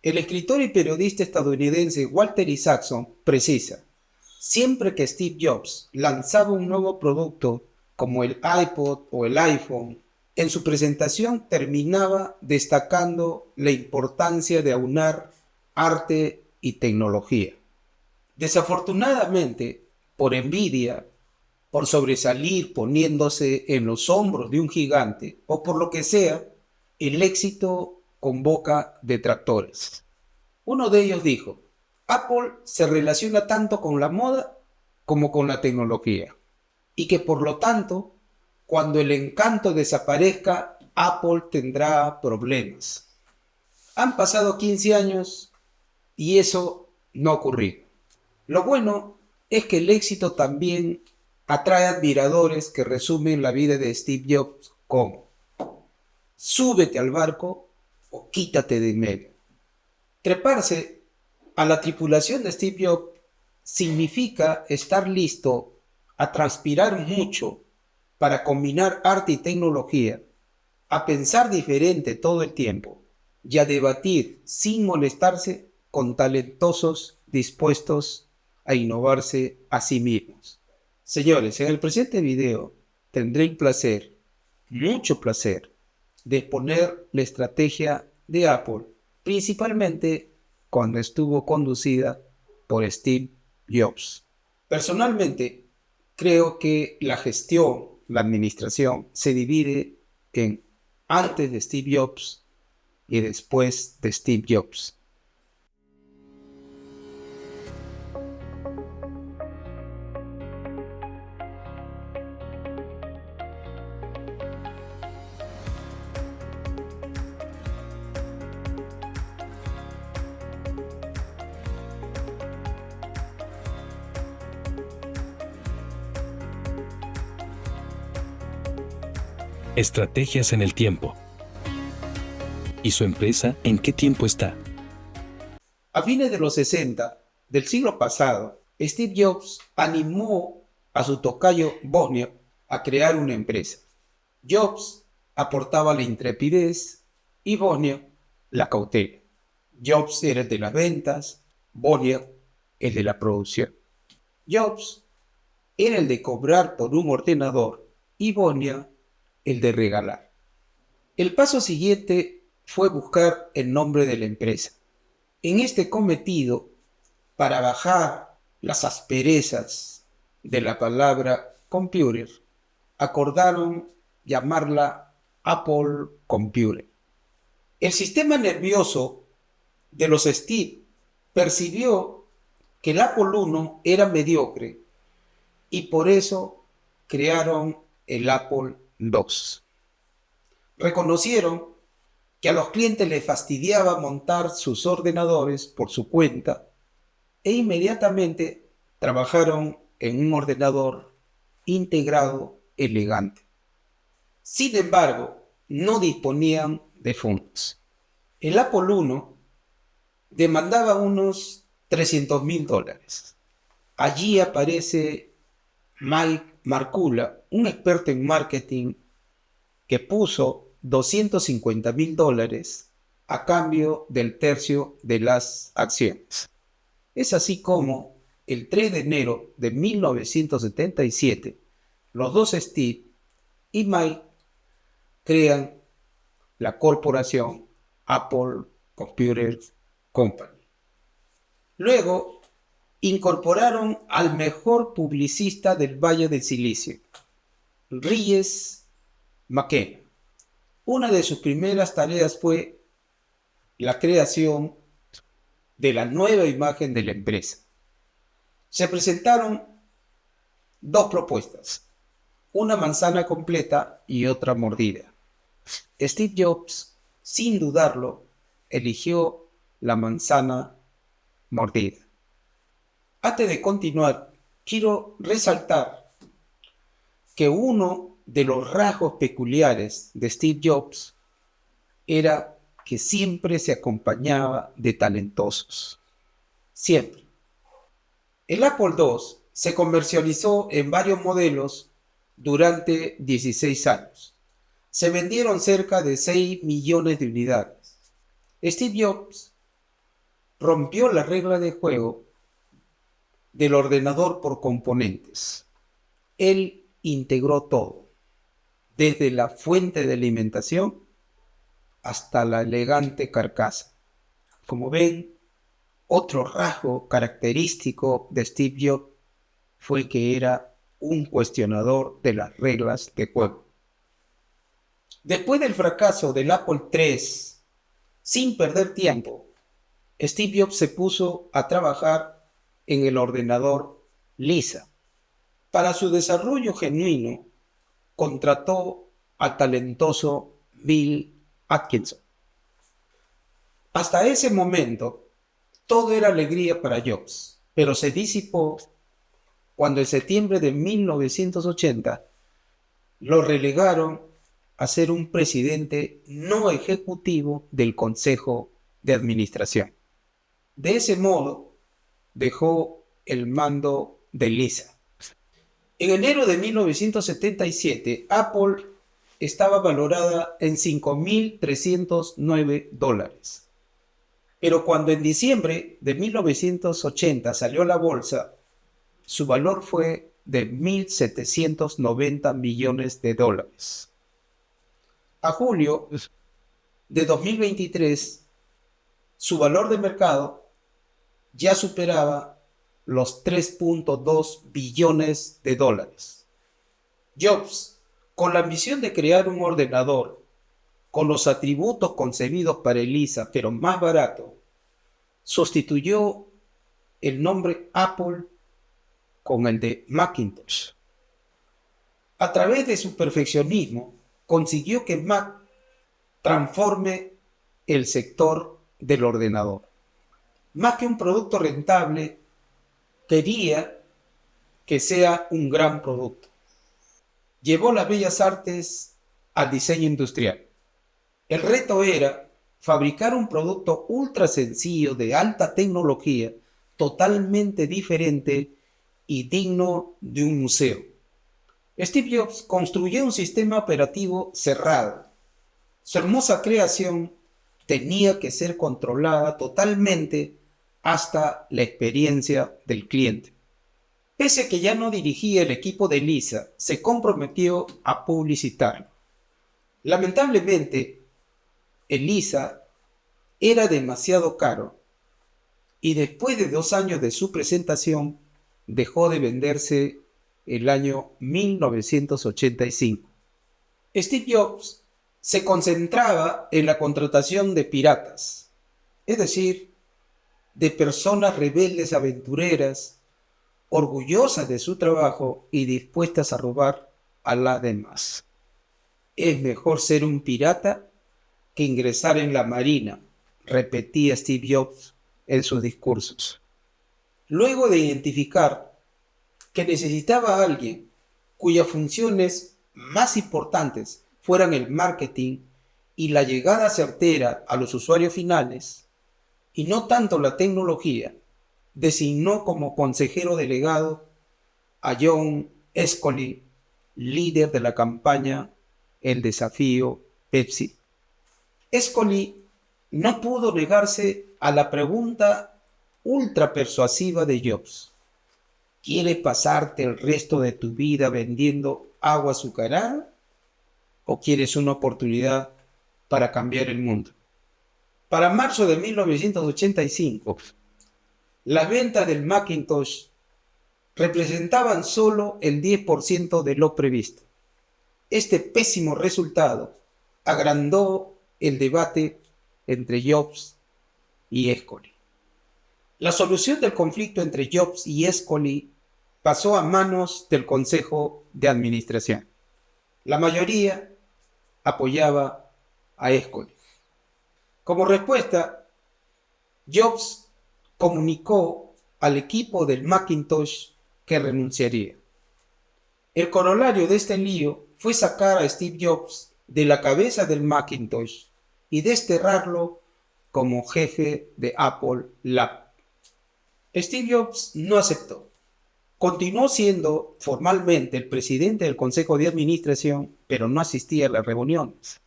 El escritor y periodista estadounidense Walter Isaacson precisa: siempre que Steve Jobs lanzaba un nuevo producto como el iPod o el iPhone, en su presentación terminaba destacando la importancia de aunar arte y tecnología. Desafortunadamente, por envidia, por sobresalir poniéndose en los hombros de un gigante o por lo que sea, el éxito convoca detractores. Uno de ellos dijo: Apple se relaciona tanto con la moda como con la tecnología, y que por lo tanto, cuando el encanto desaparezca, Apple tendrá problemas. Han pasado 15 años y eso no ha ocurrido. Lo bueno es que el éxito también atrae admiradores que resumen la vida de Steve Jobs como: súbete al barco o quítate de en medio. Treparse a la tripulación de Steve Jobs significa estar listo a transpirar mucho para combinar arte y tecnología, a pensar diferente todo el tiempo y a debatir sin molestarse con talentosos dispuestos a innovarse a sí mismos. Señores, en el presente video tendré el placer, mucho placer, de exponer la estrategia de Apple, principalmente cuando estuvo conducida por Steve Jobs. Personalmente, creo que la gestión, la administración, se divide en antes de Steve Jobs y después de Steve Jobs. Estrategias en el tiempo. ¿Y su empresa en qué tiempo está? A fines de los 60 del siglo pasado, Steve Jobs animó a su tocayo Wozniak a crear una empresa. Jobs aportaba la intrepidez y Wozniak la cautela. Jobs era el de las ventas, Wozniak el de la producción. Jobs era el de cobrar por un ordenador y Wozniak el de regalar. El paso siguiente fue buscar el nombre de la empresa. En este cometido, para bajar las asperezas de la palabra computer, acordaron llamarla Apple Computer. El sistema nervioso de los Steve percibió que el Apple I era mediocre y por eso crearon el Apple II. Reconocieron que a los clientes les fastidiaba montar sus ordenadores por su cuenta e inmediatamente trabajaron en un ordenador integrado elegante. Sin embargo, no disponían de fondos. El Apple I demandaba unos $300,000. Allí aparece Mike Markula, un experto en marketing, que puso $250,000 a cambio del tercio de las acciones. Es así como, el 3 de enero de 1977, los dos Steve y Mike crean la corporación Apple Computer Company. Luego, incorporaron al mejor publicista del Valle del Silicio, Reyes McKenna. Una de sus primeras tareas fue la creación de la nueva imagen de la empresa. Se presentaron dos propuestas, una manzana completa y otra mordida. Steve Jobs, sin dudarlo, eligió la manzana mordida. Antes de continuar, quiero resaltar que uno de los rasgos peculiares de Steve Jobs era que siempre se acompañaba de talentosos. Siempre. El Apple II se comercializó en varios modelos durante 16 años. Se vendieron cerca de 6 millones de unidades. Steve Jobs rompió la regla de juego del ordenador por componentes. Él integró todo, desde la fuente de alimentación hasta la elegante carcasa. Como ven, otro rasgo característico de Steve Jobs fue que era un cuestionador de las reglas de juego. Después del fracaso del Apple III, sin perder tiempo, Steve Jobs se puso a trabajar en el ordenador Lisa. Para su desarrollo genuino, contrató al talentoso Bill Atkinson. Hasta ese momento, todo era alegría para Jobs, pero se disipó cuando en septiembre de 1980 lo relegaron a ser un presidente no ejecutivo del Consejo de Administración. De ese modo, dejó el mando de Lisa. En enero de 1977, Apple estaba valorada en $5.309. Pero cuando en diciembre de 1980 salió a la bolsa, su valor fue de $1.790 millones. A julio de 2023, su valor de mercado ya superaba los $3.2 billones. Jobs, con la ambición de crear un ordenador con los atributos concebidos para Lisa, pero más barato, sustituyó el nombre Apple con el de Macintosh. A través de su perfeccionismo, consiguió que Mac transforme el sector del ordenador. Más que un producto rentable, quería que sea un gran producto. Llevó las bellas artes al diseño industrial. El reto era fabricar un producto ultra sencillo de alta tecnología, totalmente diferente y digno de un museo. Steve Jobs construyó un sistema operativo cerrado. Su hermosa creación tenía que ser controlada totalmente hasta la experiencia del cliente. Pese a que ya no dirigía el equipo de Lisa, se comprometió a publicitarlo. Lamentablemente, el Lisa era demasiado caro y después de 2 años de su presentación dejó de venderse el año 1985. Steve Jobs se concentraba en la contratación de piratas, es decir, de personas rebeldes aventureras, orgullosas de su trabajo y dispuestas a robar a las demás. Es mejor ser un pirata que ingresar en la marina, repetía Steve Jobs en sus discursos. Luego de identificar que necesitaba a alguien cuyas funciones más importantes fueran el marketing y la llegada certera a los usuarios finales, y no tanto la tecnología, designó como consejero delegado a John Sculley, líder de la campaña El Desafío Pepsi. Sculley no pudo negarse a la pregunta ultra persuasiva de Jobs. ¿Quieres pasarte el resto de tu vida vendiendo agua azucarada? ¿O quieres una oportunidad para cambiar el mundo? Para marzo de 1985, las ventas del Macintosh representaban solo el 10% de lo previsto. Este pésimo resultado agrandó el debate entre Jobs y Sculley. La solución del conflicto entre Jobs y Sculley pasó a manos del Consejo de Administración. La mayoría apoyaba a Sculley. Como respuesta, Jobs comunicó al equipo del Macintosh que renunciaría. El corolario de este lío fue sacar a Steve Jobs de la cabeza del Macintosh y desterrarlo como jefe de Apple Lab. Steve Jobs no aceptó. Continuó siendo formalmente el presidente del Consejo de Administración, pero no asistía a las reuniones.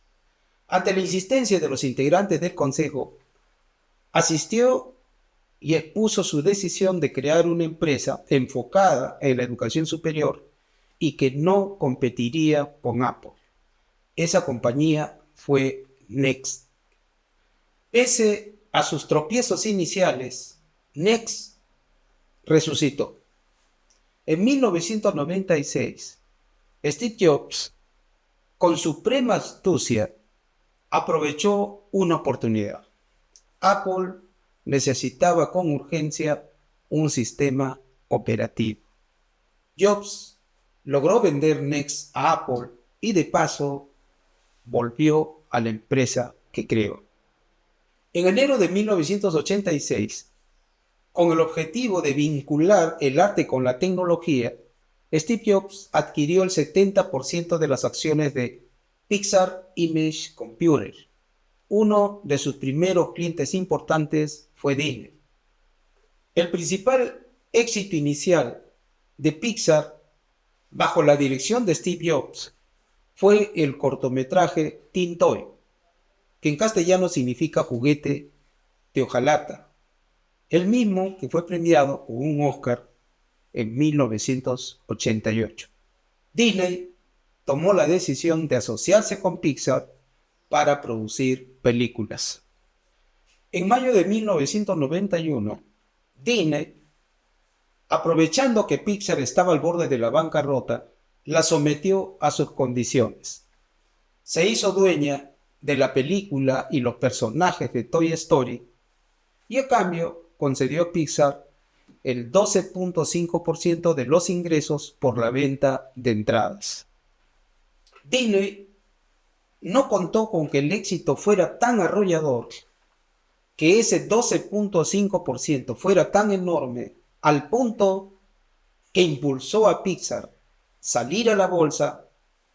Ante la insistencia de los integrantes del Consejo, asistió y expuso su decisión de crear una empresa enfocada en la educación superior y que no competiría con Apple. Esa compañía fue Next. Pese a sus tropiezos iniciales, Next resucitó. En 1996, Steve Jobs, con suprema astucia, aprovechó una oportunidad. Apple necesitaba con urgencia un sistema operativo. Jobs logró vender Next a Apple y de paso volvió a la empresa que creó. En enero de 1986, con el objetivo de vincular el arte con la tecnología, Steve Jobs adquirió el 70% de las acciones de Pixar Image Computer. Uno de sus primeros clientes importantes fue Disney. El principal éxito inicial de Pixar, bajo la dirección de Steve Jobs, fue el cortometraje Teen Toy, que en castellano significa juguete de hojalata, el mismo que fue premiado con un Oscar en 1988. Disney tomó la decisión de asociarse con Pixar para producir películas. En mayo de 1991, Disney, aprovechando que Pixar estaba al borde de la bancarrota, la sometió a sus condiciones. Se hizo dueña de la película y los personajes de Toy Story y a cambio concedió a Pixar el 12.5% de los ingresos por la venta de entradas. Disney no contó con que el éxito fuera tan arrollador, que ese 12.5% fuera tan enorme al punto que impulsó a Pixar salir a la bolsa,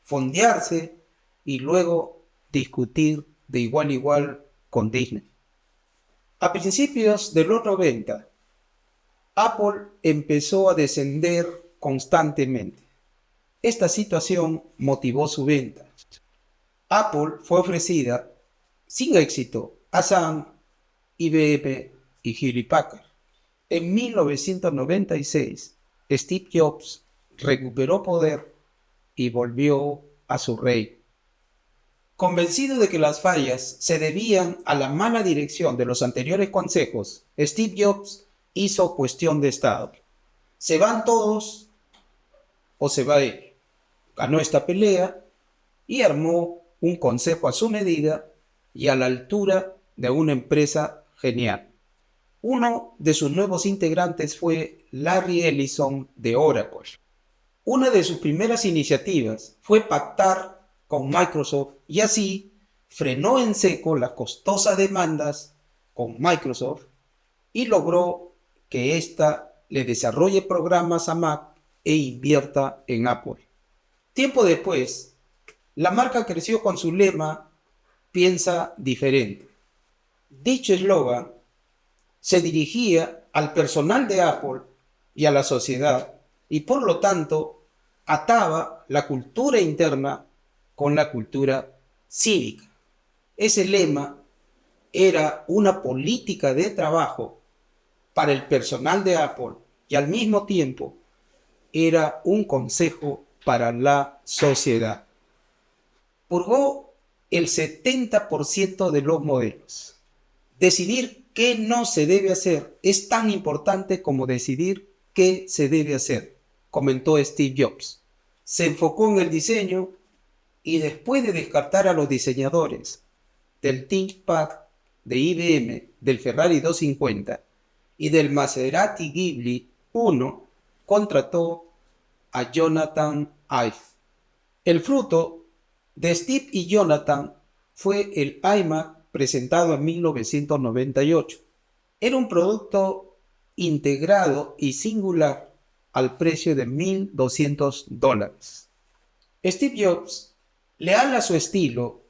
fondearse y luego discutir de igual a igual con Disney. A principios de los 90, Apple empezó a descender constantemente. Esta situación motivó su venta. Apple fue ofrecida, sin éxito, a Sun, IBM y Hewlett Packard. En 1996, Steve Jobs recuperó poder y volvió a su reino. Convencido de que las fallas se debían a la mala dirección de los anteriores consejos, Steve Jobs hizo cuestión de estado. ¿Se van todos o se va él? Ganó esta pelea y armó un consejo a su medida y a la altura de una empresa genial. Uno de sus nuevos integrantes fue Larry Ellison de Oracle. Una de sus primeras iniciativas fue pactar con Microsoft y así frenó en seco las costosas demandas con Microsoft y logró que ésta le desarrolle programas a Mac e invierta en Apple. Tiempo después, la marca creció con su lema "Piensa diferente". Dicho eslogan se dirigía al personal de Apple y a la sociedad y por lo tanto ataba la cultura interna con la cultura cívica. Ese lema era una política de trabajo para el personal de Apple y al mismo tiempo era un consejo para la sociedad. Purgó el 70% de los modelos. Decidir qué no se debe hacer es tan importante como decidir qué se debe hacer, comentó Steve Jobs. Se enfocó en el diseño y después de descartar a los diseñadores del ThinkPad de IBM, del Ferrari 250 y del Maserati Ghibli 1, contrató a Jonathan Ive. El fruto de Steve y Jonathan fue el iMac presentado en 1998. Era un producto integrado y singular al precio de $1,200. Steve Jobs, leal a su estilo,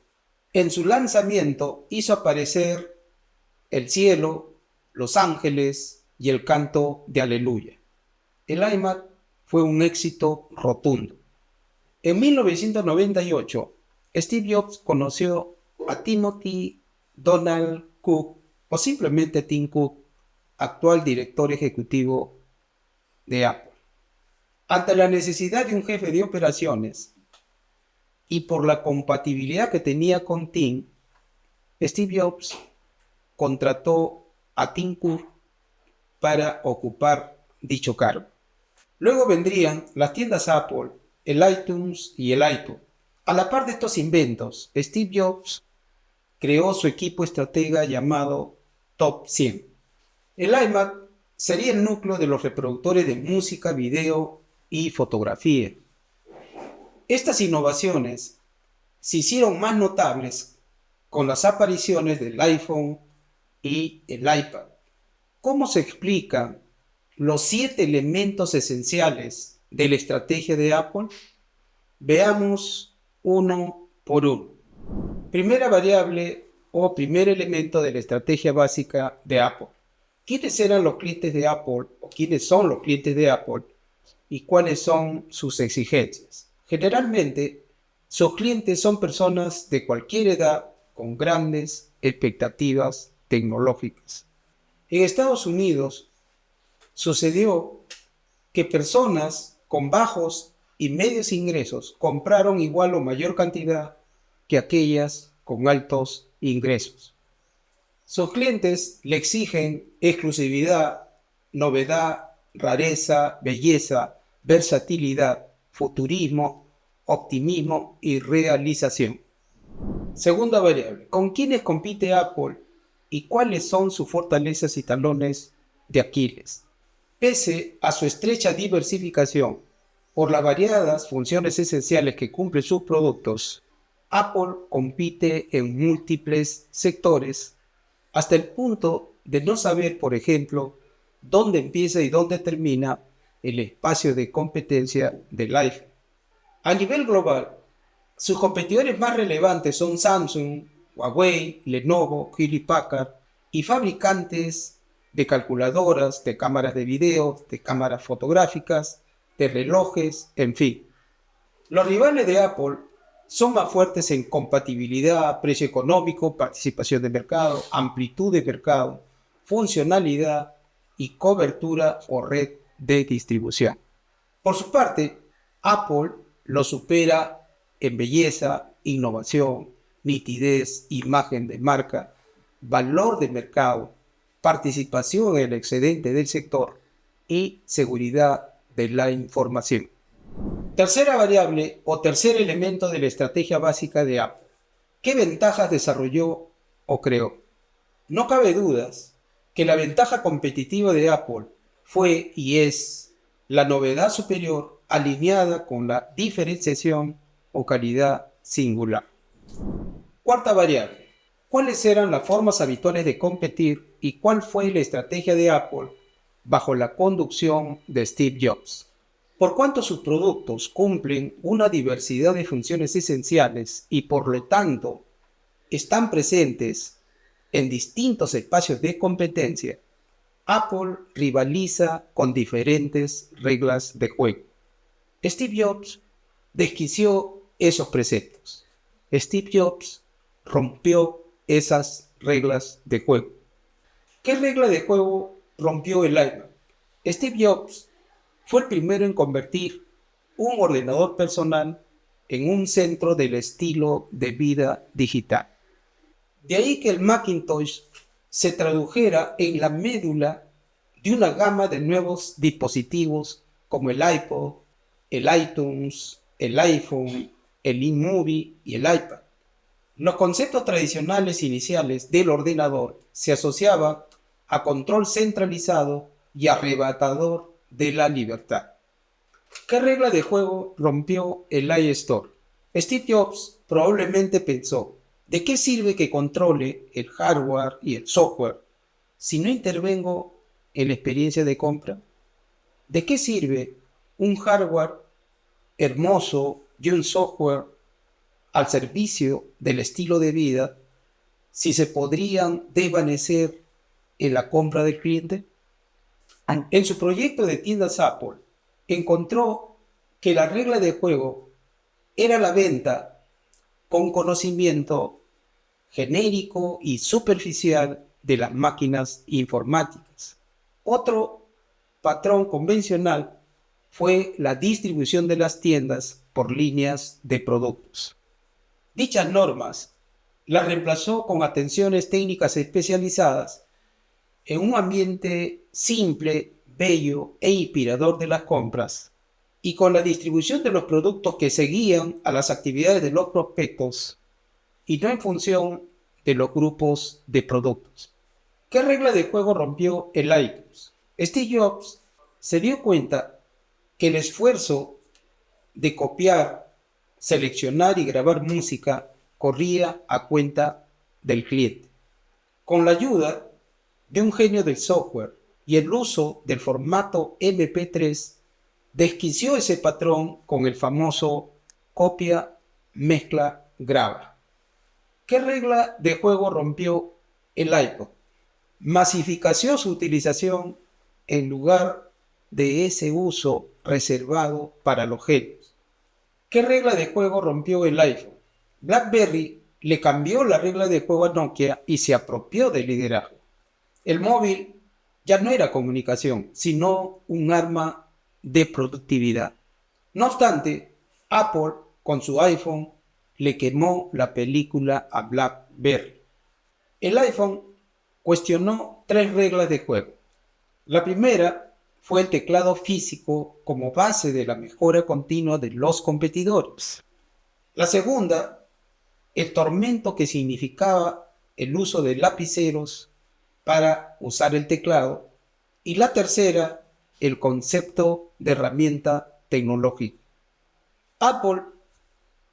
en su lanzamiento hizo aparecer el cielo, los ángeles y el canto de aleluya. El iMac fue un éxito rotundo. En 1998, Steve Jobs conoció a Timothy Donald Cook, o simplemente Tim Cook, actual director ejecutivo de Apple. Ante la necesidad de un jefe de operaciones y por la compatibilidad que tenía con Tim, Steve Jobs contrató a Tim Cook para ocupar dicho cargo. Luego vendrían las tiendas Apple, el iTunes y el iPod. A la par de estos inventos, Steve Jobs creó su equipo estratega llamado Top 100. El iMac sería el núcleo de los reproductores de música, video y fotografía. Estas innovaciones se hicieron más notables con las apariciones del iPhone y el iPad. ¿Cómo se explican los 7 elementos esenciales de la estrategia de Apple? Veamos uno por uno. Primera variable o primer elemento de la estrategia básica de Apple. ¿Quiénes eran los clientes de Apple o quiénes son los clientes de Apple y cuáles son sus exigencias? Generalmente, sus clientes son personas de cualquier edad con grandes expectativas tecnológicas. En Estados Unidos sucedió que personas con bajos y medios ingresos compraron igual o mayor cantidad que aquellas con altos ingresos. Sus clientes le exigen exclusividad, novedad, rareza, belleza, versatilidad, futurismo, optimismo y realización. Segunda variable, ¿con quiénes compite Apple y cuáles son sus fortalezas y talones de Aquiles? Pese a su estrecha diversificación por las variadas funciones esenciales que cumplen sus productos, Apple compite en múltiples sectores hasta el punto de no saber, por ejemplo, dónde empieza y dónde termina el espacio de competencia del iPhone. A nivel global, sus competidores más relevantes son Samsung, Huawei, Lenovo, Hewlett Packard y fabricantes de calculadoras, de cámaras de video, de cámaras fotográficas, de relojes, en fin. Los rivales de Apple son más fuertes en compatibilidad, precio económico, participación de mercado, amplitud de mercado, funcionalidad y cobertura o red de distribución. Por su parte, Apple lo supera en belleza, innovación, nitidez, imagen de marca, valor de mercado, participación en el excedente del sector y seguridad de la información. Tercera variable o tercer elemento de la estrategia básica de Apple. ¿Qué ventajas desarrolló o creó? No cabe dudas que la ventaja competitiva de Apple fue y es la novedad superior alineada con la diferenciación o calidad singular. Cuarta variable. ¿Cuáles eran las formas habituales de competir y cuál fue la estrategia de Apple bajo la conducción de Steve Jobs? Por cuanto sus productos cumplen una diversidad de funciones esenciales y por lo tanto están presentes en distintos espacios de competencia, Apple rivaliza con diferentes reglas de juego. Steve Jobs desquició esos preceptos. Steve Jobs rompió esas reglas de juego. ¿Qué regla de juego rompió el iMac? Steve Jobs fue el primero en convertir un ordenador personal en un centro del estilo de vida digital. De ahí que el Macintosh se tradujera en la médula de una gama de nuevos dispositivos como el iPod, el iTunes, el iPhone, el iMovie y el iPad. Los conceptos tradicionales iniciales del ordenador se asociaban a control centralizado y arrebatador de la libertad. ¿Qué regla de juego rompió el iStore? Steve Jobs probablemente pensó, ¿de qué sirve que controle el hardware y el software si no intervengo en la experiencia de compra? ¿De qué sirve un hardware hermoso y un software al servicio del estilo de vida si se podrían desvanecer en la compra del cliente? En su proyecto de tiendas Apple, encontró que la regla de juego era la venta con conocimiento genérico y superficial de las máquinas informáticas. Otro patrón convencional fue la distribución de las tiendas por líneas de productos. Dichas normas las reemplazó con atenciones técnicas especializadas en un ambiente simple, bello e inspirador de las compras, y con la distribución de los productos que seguían a las actividades de los prospectos y no en función de los grupos de productos. ¿Qué regla de juego rompió el iTunes? Steve Jobs se dio cuenta que el esfuerzo de copiar, seleccionar y grabar música corría a cuenta del cliente. Con la ayuda de un genio del software y el uso del formato MP3, desquició ese patrón con el famoso copia, mezcla, graba. ¿Qué regla de juego rompió el iPod? Masificació su utilización en lugar de ese uso reservado para los genios. ¿Qué regla de juego rompió el iPhone? BlackBerry le cambió la regla de juego a Nokia y se apropió del liderazgo. El móvil ya no era comunicación, sino un arma de productividad. No obstante, Apple, con su iPhone, le quemó la película a BlackBerry. El iPhone cuestionó 3 reglas de juego. La primera fue el teclado físico como base de la mejora continua de los competidores. La segunda, el tormento que significaba el uso de lapiceros para usar el teclado. Y la tercera, el concepto de herramienta tecnológica. Apple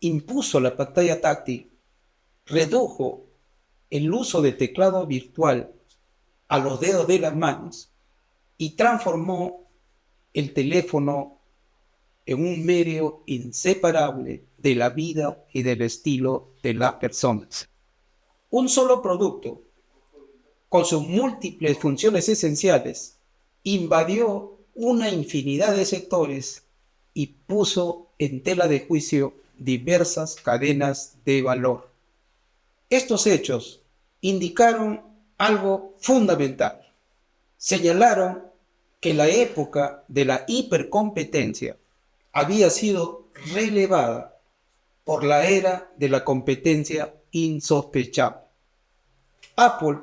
impuso la pantalla táctil, redujo el uso de teclado virtual a los dedos de las manos y transformó el teléfono en un medio inseparable de la vida y del estilo de las personas. Un solo producto, con sus múltiples funciones esenciales, invadió una infinidad de sectores y puso en tela de juicio diversas cadenas de valor. Estos hechos indicaron algo fundamental. Señalaron que la época de la hipercompetencia había sido relevada por la era de la competencia insospechable. Apple,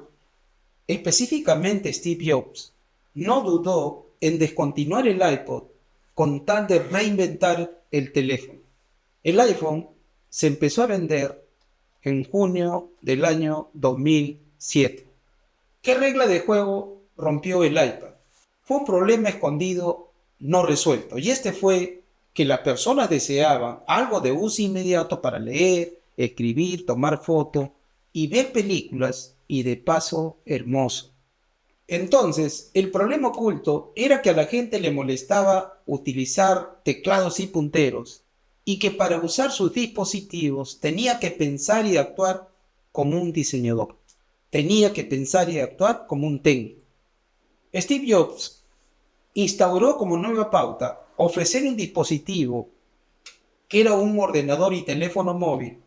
específicamente Steve Jobs, no dudó en descontinuar el iPod con tal de reinventar el teléfono. El iPhone se empezó a vender en junio del año 2007. ¿Qué regla de juego rompió el iPad? Fue un problema escondido no resuelto, y este fue que las personas deseaban algo de uso inmediato para leer, escribir, tomar fotos y ver películas, y de paso hermoso. Entonces, el problema oculto era que a la gente le molestaba utilizar teclados y punteros, y que para usar sus dispositivos tenía que pensar y actuar como un diseñador. Tenía que pensar y actuar como un técnico. Steve Jobs instauró como nueva pauta ofrecer un dispositivo que era un ordenador y teléfono móvil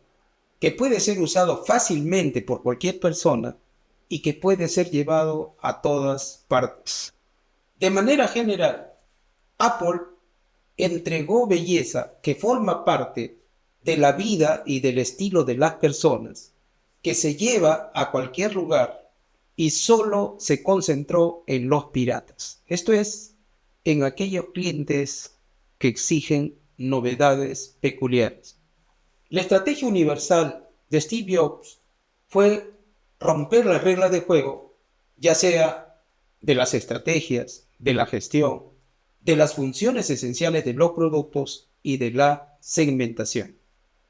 que puede ser usado fácilmente por cualquier persona y que puede ser llevado a todas partes. De manera general, Apple entregó belleza que forma parte de la vida y del estilo de las personas, que se lleva a cualquier lugar, y solo se concentró en los piratas. Esto es, en aquellos clientes que exigen novedades peculiares. La estrategia universal de Steve Jobs fue romper las reglas de juego, ya sea de las estrategias, de la gestión, de las funciones esenciales de los productos y de la segmentación.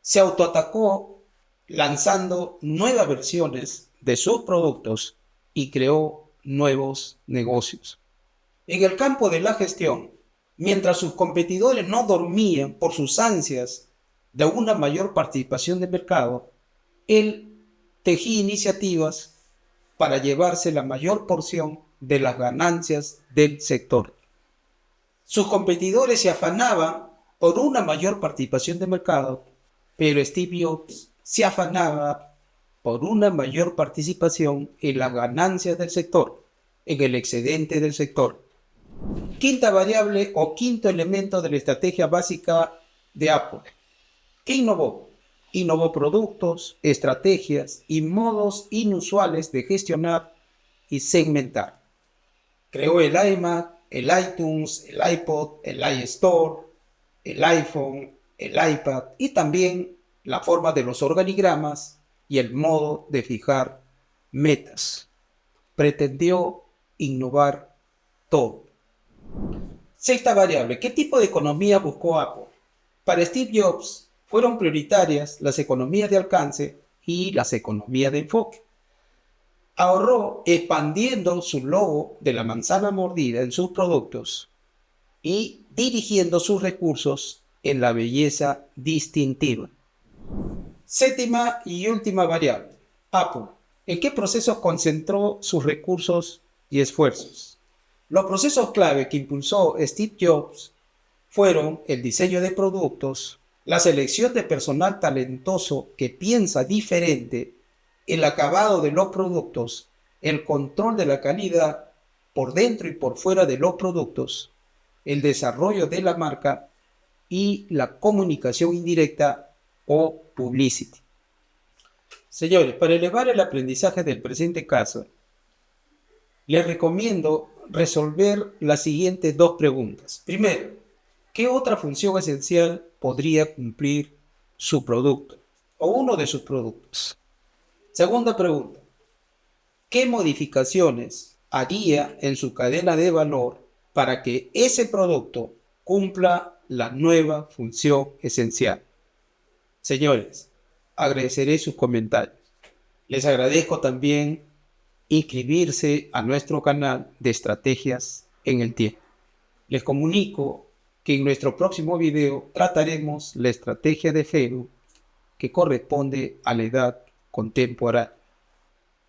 Se autoatacó lanzando nuevas versiones de sus productos y creó nuevos negocios. En el campo de la gestión, mientras sus competidores no dormían por sus ansias de una mayor participación de mercado, él tejía iniciativas para llevarse la mayor porción de las ganancias del sector. Sus competidores se afanaban por una mayor participación de mercado, pero Steve Jobs se afanaba por una mayor participación en las ganancias del sector. en el excedente del sector. Quinta variable o quinto elemento de la estrategia básica de Apple. ¿Qué innovó? Innovó productos, estrategias y modos inusuales de gestionar y segmentar. Creó el iMac, el iTunes, el iPod, el iStore, el iPhone, el iPad y también la forma de los organigramas y el modo de fijar metas. Pretendió innovar todo. Sexta variable, ¿qué tipo de economía buscó Apple? Para Steve Jobs fueron prioritarias las economías de alcance y las economías de enfoque. Ahorró expandiendo su logo de la manzana mordida en sus productos y dirigiendo sus recursos en la belleza distintiva. Séptima y última variable, Apple. ¿En qué procesos concentró sus recursos y esfuerzos? Los procesos clave que impulsó Steve Jobs fueron el diseño de productos, la selección de personal talentoso que piensa diferente, el acabado de los productos, el control de la calidad por dentro y por fuera de los productos, el desarrollo de la marca y la comunicación indirecta o publicity. Señores, para elevar el aprendizaje del presente caso, les recomiendo resolver las siguientes dos preguntas. Primero, ¿qué otra función esencial podría cumplir su producto o uno de sus productos? Segunda pregunta, ¿qué modificaciones haría en su cadena de valor para que ese producto cumpla la nueva función esencial? Señores, agradeceré sus comentarios. Les agradezco también inscribirse a nuestro canal de estrategias en el tiempo. Les comunico que en nuestro próximo video trataremos la estrategia de Facebook que corresponde a la edad contemporánea.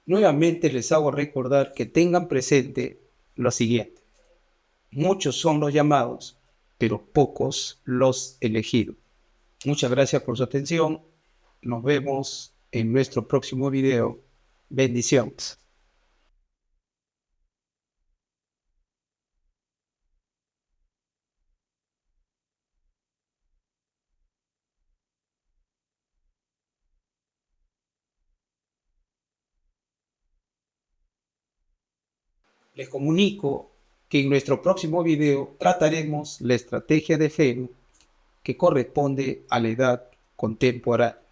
Nuevamente les hago recordar que tengan presente lo siguiente. Muchos son los llamados, pero pocos los elegidos. Muchas gracias por su atención. Nos vemos en nuestro próximo video. Bendiciones. Les comunico que en nuestro próximo video trataremos la estrategia de Facebook que corresponde a la edad contemporánea.